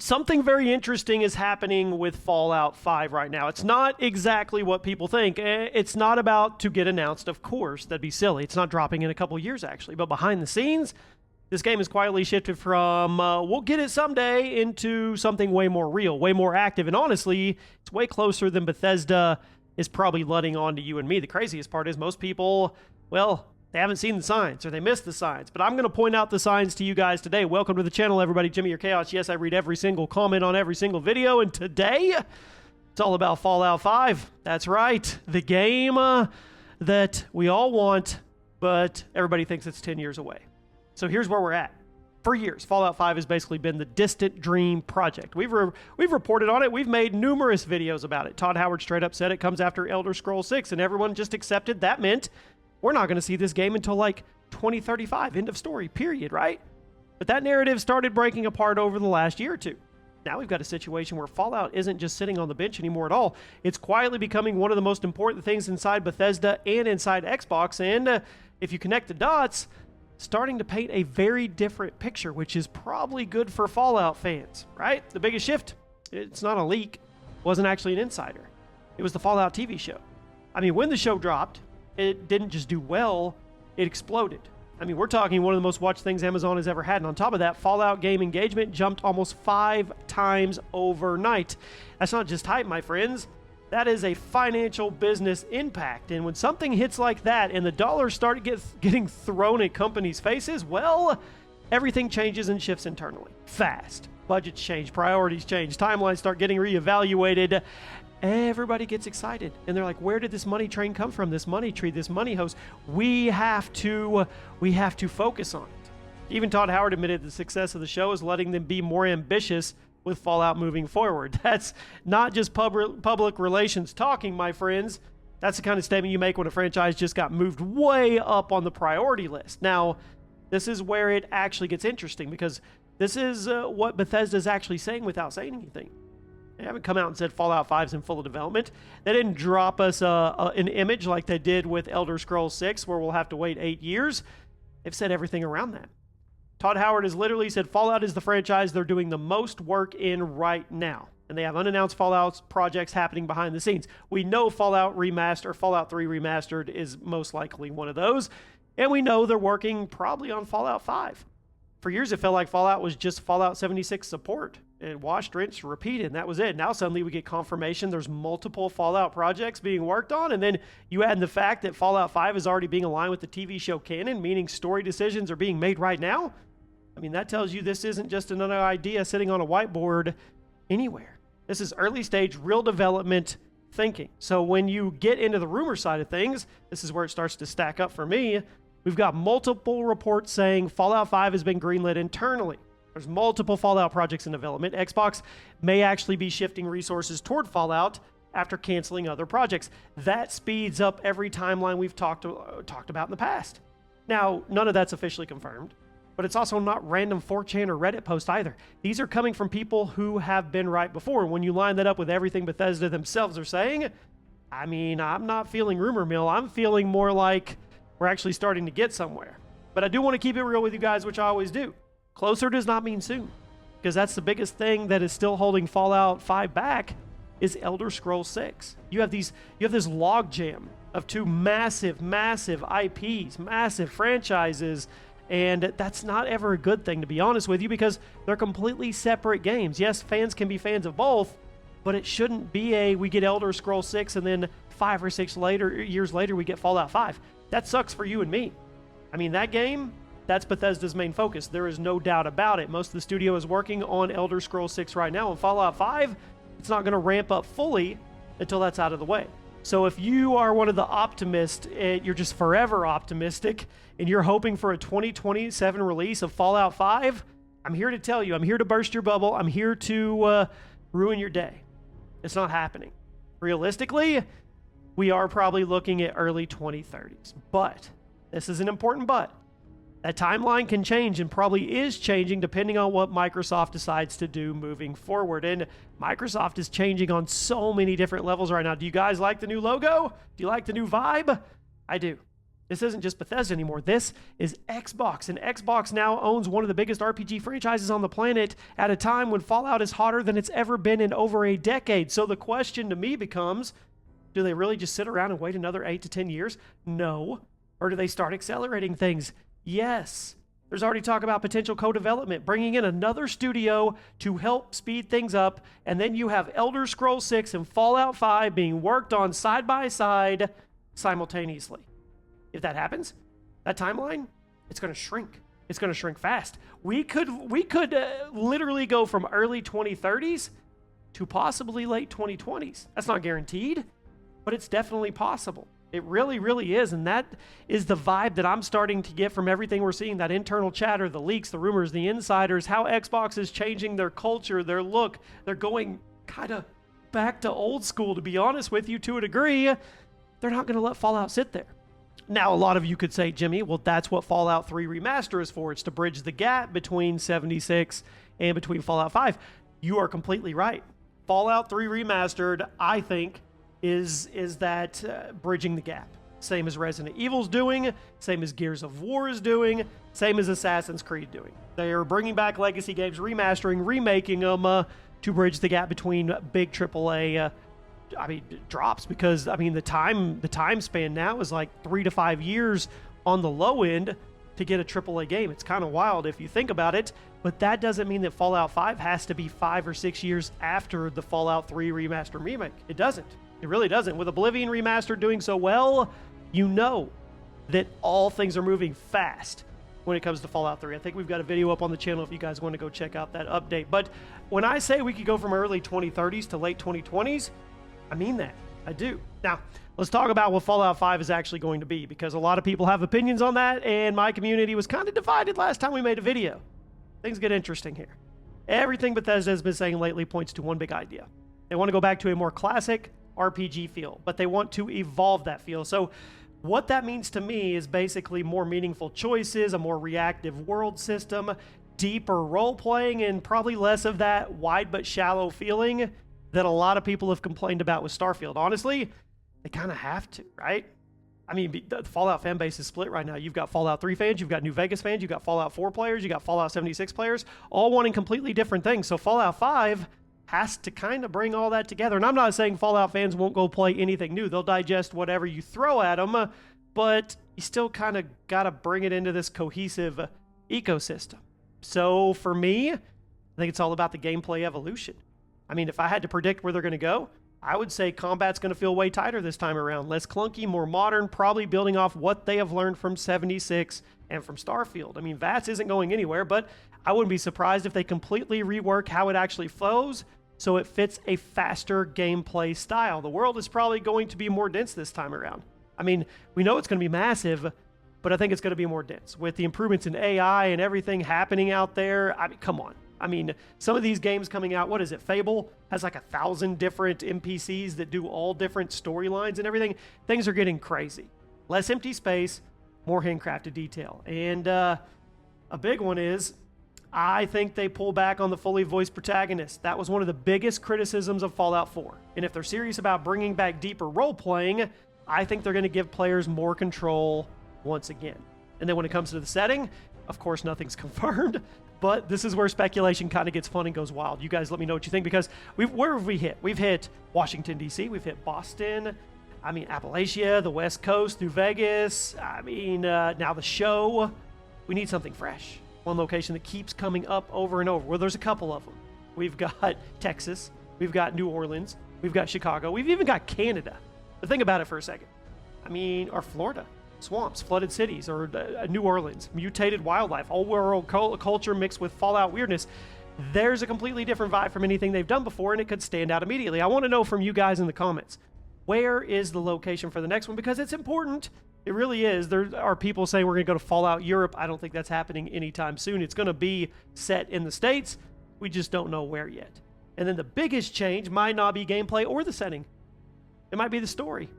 Something very interesting is happening with Fallout 5 right now. It's not exactly what people think. It's not about to get announced, of course. That'd be silly. It's not dropping in a couple years, actually. But behind the scenes, this game has quietly shifted from, we'll get it someday, into something way more real, way more active. And honestly, it's way closer than Bethesda is probably letting on to you and me. The craziest part is most people, well, they haven't seen the signs or they missed the signs. But I'm going to point out the signs to you guys today. Welcome to the channel, everybody. Jimmy or Chaos. Yes, I read every single comment on every single video. And today, it's all about Fallout 5. That's right. The game that we all want, but everybody thinks it's 10 years away. So here's where we're at. For years, Fallout 5 has basically been the distant dream project. We've reported on it. We've made numerous videos about it. Todd Howard straight up said it comes after Elder Scrolls 6, and everyone just accepted that meant we're not going to see this game until like 2035. End of story, period, right? But that narrative started breaking apart over the last year or two. Now we've got a situation where Fallout isn't just sitting on the bench anymore at all. It's quietly becoming one of the most important things inside Bethesda and inside Xbox, and if you connect the dots, starting to paint a very different picture, which is probably good for Fallout fans, right? The biggest shift, it's not a leak, wasn't actually an insider. It was the Fallout TV show. I mean, when the show dropped, it didn't just do well, it exploded. I mean, we're talking one of the most watched things Amazon has ever had. And on top of that, Fallout game engagement jumped almost 5 times overnight. That's not just hype, my friends. That is a financial business impact. And when something hits like that and the dollars start getting thrown at companies' faces, well, everything changes and shifts internally. Fast. Budgets change, priorities change, timelines start getting reevaluated. Everybody gets excited. And they're like, where did this money train come from? This money tree, this money hose. We have to focus on it. Even Todd Howard admitted the success of the show is letting them be more ambitious with Fallout moving forward. That's not just public relations talking, my friends. That's the kind of statement you make when a franchise just got moved way up on the priority list. Now, this is where it actually gets interesting, because this is what Bethesda is actually saying without saying anything. They haven't come out and said Fallout 5 is in full development. They didn't drop us an image like they did with Elder Scrolls 6, where we'll have to wait 8 years. They've said everything around that. Todd Howard has literally said Fallout is the franchise they're doing the most work in right now. And they have unannounced Fallout projects happening behind the scenes. We know Fallout Remastered, Fallout 3 Remastered is most likely one of those. And we know they're working probably on Fallout 5. For years, it felt like Fallout was just Fallout 76 support. It washed, rinsed, repeated, and that was it. Now suddenly we get confirmation there's multiple Fallout projects being worked on, and then you add in the fact that Fallout 5 is already being aligned with the TV show canon, meaning story decisions are being made right now. I mean, that tells you this isn't just another idea sitting on a whiteboard anywhere. This is early stage, real development thinking. So when you get into the rumor side of things, this is where it starts to stack up for me. We've got multiple reports saying Fallout 5 has been greenlit internally. There's multiple Fallout projects in development. Xbox may actually be shifting resources toward Fallout after canceling other projects. That speeds up every timeline we've talked about in the past. Now, none of that's officially confirmed, but it's also not random 4chan or Reddit posts either. These are coming from people who have been right before. When you line that up with everything Bethesda themselves are saying, I mean, I'm not feeling rumor mill. I'm feeling more like we're actually starting to get somewhere. But I do want to keep it real with you guys, which I always do. Closer does not mean soon, because that's the biggest thing that is still holding Fallout 5 back is Elder Scrolls 6. You have this logjam of two massive IPs, massive franchises, and that's not ever a good thing, to be honest with you, because they're completely separate games. Yes, fans can be fans of both, but it shouldn't be we get Elder Scrolls 6 and then 5 or 6 years later we get Fallout 5. That sucks for you and me. I mean, that game, that's Bethesda's main focus. There is no doubt about it. Most of the studio is working on Elder Scrolls 6 right now, and Fallout 5, it's not going to ramp up fully until that's out of the way. So if you are one of the optimists, you're just forever optimistic, and you're hoping for a 2027 release of Fallout 5, I'm here to tell you, I'm here to burst your bubble, I'm here to ruin your day. It's not happening. Realistically, we are probably looking at early 2030s. But, this is an important but, that timeline can change and probably is changing depending on what Microsoft decides to do moving forward. And Microsoft is changing on so many different levels right now. Do you guys like the new logo? Do you like the new vibe? I do. This isn't just Bethesda anymore. This is Xbox, and Xbox now owns one of the biggest RPG franchises on the planet at a time when Fallout is hotter than it's ever been in over a decade. So the question to me becomes, do they really just sit around and wait another 8 to 10 years? No. Or do they start accelerating things? Yes. There's already talk about potential co-development, bringing in another studio to help speed things up, and then you have Elder Scrolls 6 and Fallout 5 being worked on side by side simultaneously. If that happens, that timeline, it's going to shrink. It's going to shrink fast. We could literally go from early 2030s to possibly late 2020s. That's not guaranteed, but it's definitely possible. It really, really is, and that is the vibe that I'm starting to get from everything we're seeing, that internal chatter, the leaks, the rumors, the insiders, how Xbox is changing their culture, their look. They're going kind of back to old school, to be honest with you, to a degree. They're not going to let Fallout sit there. Now, a lot of you could say, Jimmy, well, that's what Fallout 3 Remaster is for. It's to bridge the gap between 76 and between Fallout 5. You are completely right. Fallout 3 Remastered, I think, is that bridging the gap. Same as Resident Evil's doing, same as Gears of War is doing, same as Assassin's Creed doing. They are bringing back legacy games, remastering, remaking them to bridge the gap between big AAA drops, because the time span now is like 3 to 5 years on the low end to get a AAA game. It's kind of wild if you think about it, but that doesn't mean that Fallout 5 has to be 5 or 6 years after the Fallout 3 remaster remake. It doesn't. It really doesn't. With Oblivion Remastered doing so well, you know that all things are moving fast when it comes to Fallout 3. I think we've got a video up on the channel if you guys want to go check out that update. But when I say we could go from early 2030s to late 2020s, I mean that. I do. Now, let's talk about what Fallout 5 is actually going to be, because a lot of people have opinions on that, and my community was kind of divided last time we made a video. Things get interesting here. Everything Bethesda has been saying lately points to one big idea. They want to go back to a more classic RPG feel, but they want to evolve that feel. So what that means to me is basically more meaningful choices, a more reactive world system, deeper role-playing, and probably less of that wide but shallow feeling that a lot of people have complained about with Starfield. Honestly, they kind of have to, right? The Fallout fan base is split right now. You've got Fallout 3 fans, you've got New Vegas fans, you've got Fallout 4 players, you've got Fallout 76 players, all wanting completely different things. So Fallout 5 has to kind of bring all that together. And I'm not saying Fallout fans won't go play anything new. They'll digest whatever you throw at them, but you still kind of got to bring it into this cohesive ecosystem. So for me, I think it's all about the gameplay evolution. If I had to predict where they're going to go, I would say combat's going to feel way tighter this time around. Less clunky, more modern, probably building off what they have learned from 76 and from Starfield. VATS isn't going anywhere, but I wouldn't be surprised if they completely rework how it actually flows so it fits a faster gameplay style. The world is probably going to be more dense this time around. We know it's going to be massive, but I think it's going to be more dense. With the improvements in AI and everything happening out there, come on. Some of these games coming out, what is it? Fable has like 1,000 different NPCs that do all different storylines and everything. Things are getting crazy. Less empty space, more handcrafted detail. And a big one is, I think they pull back on the fully voiced protagonist. That was one of the biggest criticisms of Fallout 4. And if they're serious about bringing back deeper role-playing, I think they're going to give players more control once again. And then when it comes to the setting, of course, nothing's confirmed. But this is where speculation kind of gets fun and goes wild. You guys let me know what you think, because where have we hit? We've hit Washington, D.C. We've hit Boston. Appalachia, the West Coast, New Vegas. Now the show. We need something fresh. One location that keeps coming up over and over. Well, there's a couple of them. We've got Texas. We've got New Orleans. We've got Chicago. We've even got Canada. But think about it for a second. Or Florida. Swamps, flooded cities, or New Orleans, mutated wildlife, old world culture mixed with Fallout weirdness. There's a completely different vibe from anything they've done before, and it could stand out immediately. I want to know from you guys in the comments, where is the location for the next one? Because it's important. It really is. There are people saying we're going to go to Fallout Europe. I don't think that's happening anytime soon. It's going to be set in the States. We just don't know where yet. And then the biggest change might not be gameplay or the setting. It might be the story.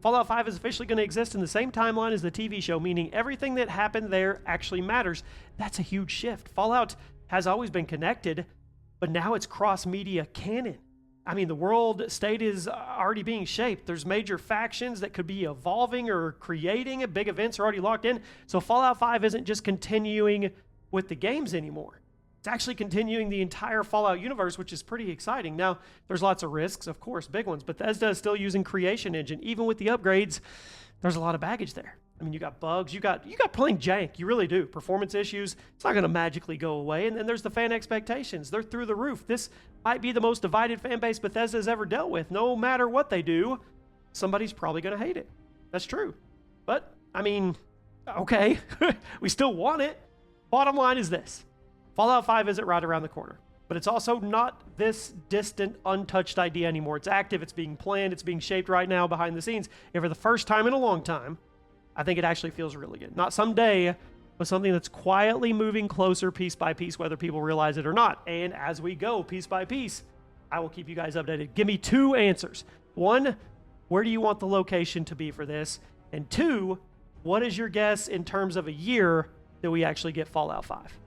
Fallout 5 is officially going to exist in the same timeline as the TV show, meaning everything that happened there actually matters. That's a huge shift. Fallout has always been connected, but now it's cross-media canon. I mean, the world state is already being shaped. There's major factions that could be evolving or creating. Big events are already locked in. So Fallout 5 isn't just continuing with the games anymore. It's actually continuing the entire Fallout universe, which is pretty exciting. Now, there's lots of risks, of course, big ones. Bethesda is still using Creation Engine. Even with the upgrades, there's a lot of baggage there. I mean, you got bugs, you got playing jank, you really do. Performance issues, it's not going to magically go away. And then there's the fan expectations. They're through the roof. This might be the most divided fan base Bethesda has ever dealt with. No matter what they do, somebody's probably going to hate it. That's true. But, I mean, okay, we still want it. Bottom line is this. Fallout 5 isn't right around the corner. But it's also not this distant, untouched idea anymore. It's active, it's being planned, it's being shaped right now behind the scenes. And for the first time in a long time, I think it actually feels really good. Not someday, but something that's quietly moving closer piece by piece, whether people realize it or not. And as we go piece by piece, I will keep you guys updated. Give me 2 answers. 1, where do you want the location to be for this? And 2, what is your guess in terms of a year that we actually get Fallout 5?